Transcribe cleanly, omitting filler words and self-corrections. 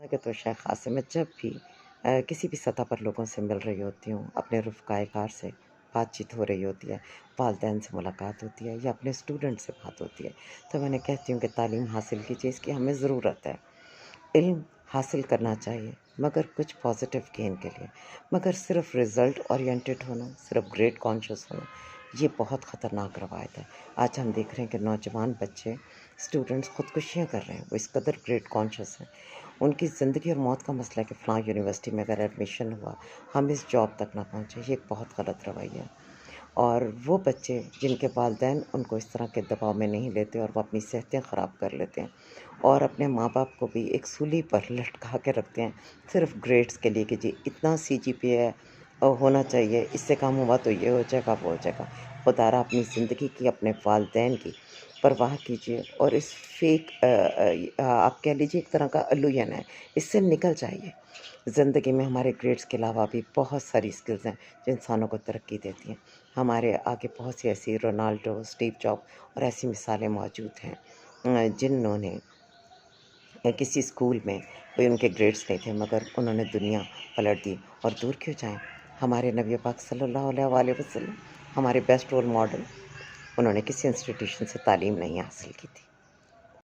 کہ تو شیخ قاسم میں جب بھی کسی بھی سطح پر لوگوں سے مل رہی ہوتی ہوں، اپنے رفقائے کار سے بات چیت ہو رہی ہوتی ہے، والدین سے ملاقات ہوتی ہے یا اپنے اسٹوڈنٹ سے بات ہوتی ہے، تو میں انہیں کہتی ہوں کہ تعلیم حاصل کیجیے، اس کی ہمیں ضرورت ہے۔ علم حاصل کرنا چاہیے مگر کچھ پازیٹیو گین کے لیے، مگر صرف رزلٹ اورینٹڈ ہونا، صرف گریڈ کانشیس ہونا، یہ بہت خطرناک روایت ہے۔ آج ہم دیکھ رہے ہیں کہ نوجوان بچے اسٹوڈنٹس خودکشیاں کر رہے ہیں، وہ اس قدر گریڈ کانشیس ہیں، ان کی زندگی اور موت کا مسئلہ ہے کہ فلاں یونیورسٹی میں اگر ایڈمیشن ہوا ہم اس جاب تک نہ پہنچے، یہ ایک بہت غلط رویہ ہے۔ اور وہ بچے جن کے والدین ان کو اس طرح کے دباؤ میں نہیں لیتے اور وہ اپنی صحتیں خراب کر لیتے ہیں اور اپنے ماں باپ کو بھی ایک سولی پر لٹکا کے رکھتے ہیں صرف گریڈز کے لیے کہ جی اتنا سی جی پی ہے ہونا چاہیے، اس سے کم ہوا تو یہ ہو جائے گا، وہ ہو جائے گا۔ خدا را اپنی زندگی کی، اپنے والدین کی پرواہ کیجیے اور اس فیک آپ کہہ لیجیے ایک طرح کا الوژن ہے، اس سے نکل جائیے۔ زندگی میں ہمارے گریڈز کے علاوہ بھی بہت ساری سکلز ہیں جو انسانوں کو ترقی دیتی ہیں۔ ہمارے آگے بہت سی ایسی رونالڈو، اسٹیو جاب اور ایسی مثالیں موجود ہیں جنہوں نے کسی اسکول میں کوئی ان کے گریڈز نہیں تھے مگر انہوں نے دنیا پلٹ دی۔ اور دور کیوں جائیں، ہمارے نبی پاک صلی اللہ علیہ وآلہ وسلم ہمارے بیسٹ رول ماڈل، انہوں نے کسی انسٹیٹیوشن سے تعلیم نہیں حاصل کی تھی۔